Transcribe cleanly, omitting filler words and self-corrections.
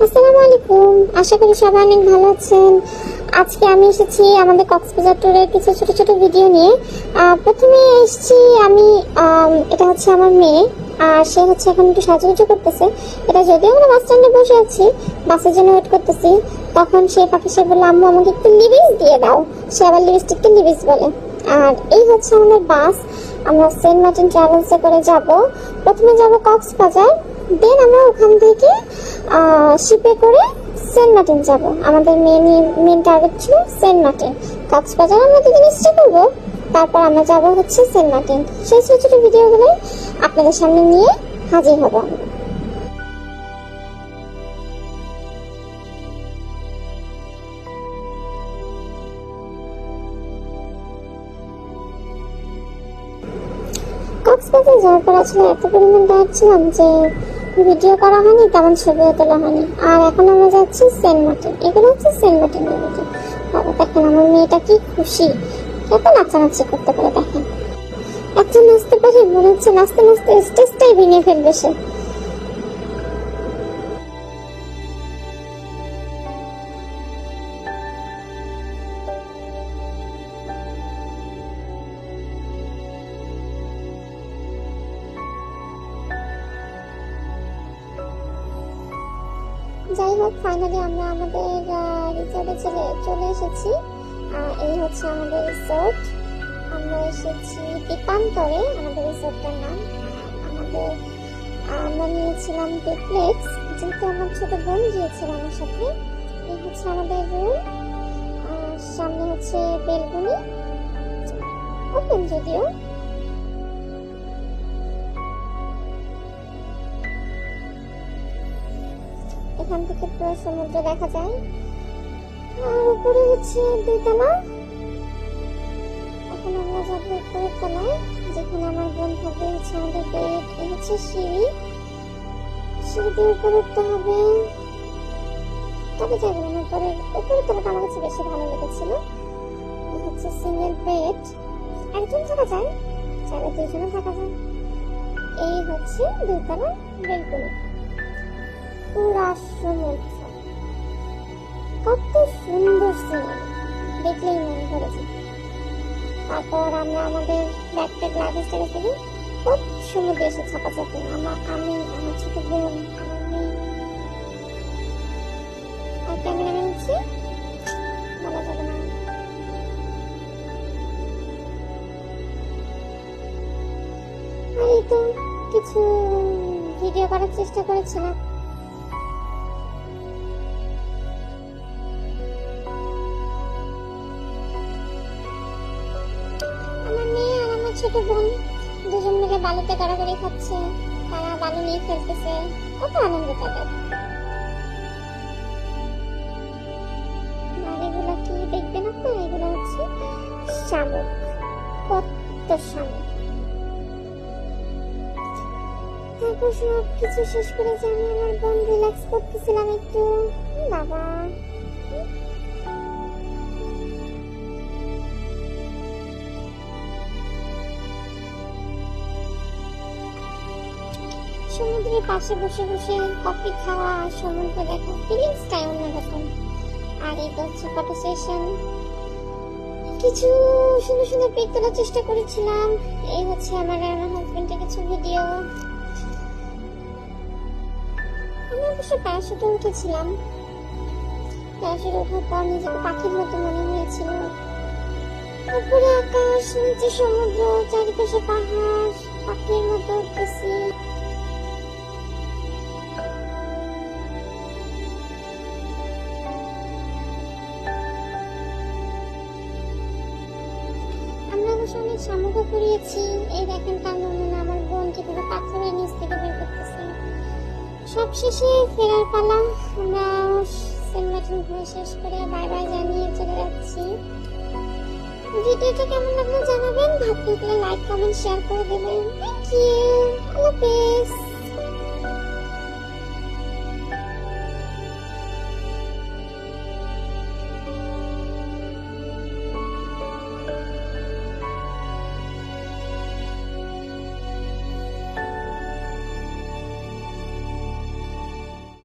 আসসালামু আলাইকুম। আশা করি সবাই অনেক ভালো আছেন। আজকে আমি এসেছি আমাদের কক্সবাজার ট্যুরের কিছু ছোট ছোট ভিডিও নিয়ে। প্রথমে এসেছি আমি, এটা হচ্ছে আমার মেয়ে, আর সে হচ্ছে এখন একটু সাজুগুজু করতেছে। এটা যদিও আমরা বাস স্ট্যান্ডে বসে আছি, বাসের জন্য ওয়েট করতেছি, তখন সে পাখি সে বললো আম্মু আমাকে একটু লিপস্টিক দিয়ে দাও। সে আবার লিপস্টিককে লিপস্টিক বলে। আর এই হচ্ছে আমাদের বাস। আমরা সেন্ট মার্টিন ট্রাভেলসে করে যাব। প্রথমে যাব কক্সবাজার, দেন আমরা ওখান থেকে শিপে করে সেন্ট মার্টিন যাব। আমাদের মেন টার্গেট ছিল সেন্ট মার্টিন। কক্সবাজার আমরা দুদিন স্টে করবো, তারপর আমরা যাব হচ্ছে সেন্ট মার্টিন। সেই ছোট ছোট ভিডিওগুলো আপনাদের সামনে নিয়ে হাজির হব। কক্সবাজার যাওয়ার পর আসলে এত পরিমাণ টায়ার্ড ছিলাম যে ভিডিও করা হয়নি, তেমন ছবিও তোলা হয়নি। আর এখন আমরা যাচ্ছি সেন্ট মার্টিন। এগুলো হচ্ছে সেন্ট মার্টিনের ভিডিও। বাবা দেখেন আমার মেয়েটা কি খুশি, কত নাচানাচি করতে পারে দেখেন। একজন নাচতে পারে, মনে হচ্ছে নাচতে নাচতে স্টেজটাই ভেঙে ফেলবে সে। যাই হোক, ফাইনালি আমরা আমাদের রিসোর্টে চলে এসেছি। এই হচ্ছে আমাদের রিসোর্ট। আমরা এসেছি দীপান্তরে, আমাদের রিসোর্টটার নাম। আমরা নিয়েছিলাম ডুপ্লেক্স, যেহেতু আমার ছোট বোন গিয়েছিল আমার সাথে। এই হচ্ছে আমাদের রুম, সামনে হচ্ছে বেলকনি, ওপেন যদিও। এখান থেকে পুরো সমুদ্র দেখা যায়। আর উপরে হচ্ছে দুইতলা। এখন আমরা যাবো উপরের তলায়, যেখানে আমার বোন থাকবে। হচ্ছে আমাদের বেড, এই হচ্ছে সিঁড়ি দিয়ে উপরে উঠতে হবে। তবে যাবো না, উপরের তলাটা আমার কাছে বেশি ভালো লেগেছিল। এই হচ্ছে সিঙ্গেল বেড, একজন থাকা যায়, চাইলে দুইজনে থাকা যায়। এই হচ্ছে দুইতলা বেলকনি, পুরা সমুদ্র, কত সুন্দর সিনারি, দেখলেই মনে পড়ে যায়। তারপর আমরা আমাদের ব্যাগটা লাগেজটা রেখে দিই। খুব সমুদ্রে এসে চাপাচাপি, আমি আমার ছোট বোন, আমার মেয়ে আর ক্যামেরাম্যান হচ্ছে, বলা যাবে না। আর এই তো কিছু ভিডিও করার চেষ্টা করেছিলাম। ছোট বোন দুজন মিলে বালুতে গড়াগড়ি খাচ্ছে, তারা বালু নিয়ে খেলতেছে, কত আনন্দ তাদের। আর এগুলো কি দেখবেন আপনারা, এগুলো হচ্ছে শামুক, কত শামুক। তারপর সব কিছু শেষ করে যে আমি আমার বোন রিল্যাক্স করতেছিলাম একটু। বাবা সমুদ্রের পাশে বসে বসে কফি খাওয়া, সমুদ্র দেখা, ফিলিংসটাই অন্যরকম। আর এই তো হচ্ছে ফটো সেশন, কিছু সুন্দর সুন্দর পিক তোলার চেষ্টা করেছিলাম। এই হচ্ছে আমার হাজবেন্ডের কিছু ভিডিও। আমি অবশ্য প্যারাশুটে উঠেছিলাম। প্যারাশুটে ওঠার পর নিজেকে পাখির মতো মনে হয়েছিল। উপরে আকাশ, নিচে সমুদ্র, চারিপাশে পাহাড়, পাখির মতো উঠতেছি। অনেক শামুকও কুড়িয়েছি। এই দেখেন তার নমুনা আমার বোন কিভাবে পাথরের নিচ থেকে বের করতেছে। সব শেষে ফেরার পালা। আমরা সেন্ট মার্টিন ঘুরে শেষ করে বাই বাই জানিয়ে চলে যাচ্ছি। ভিডিওটা কেমন লাগলো জানাবেন, ভালো লাগলে লাইক কমেন্ট শেয়ার করে দেবেন। থ্যাংক ইউ, আল্লাহ হাফেজ।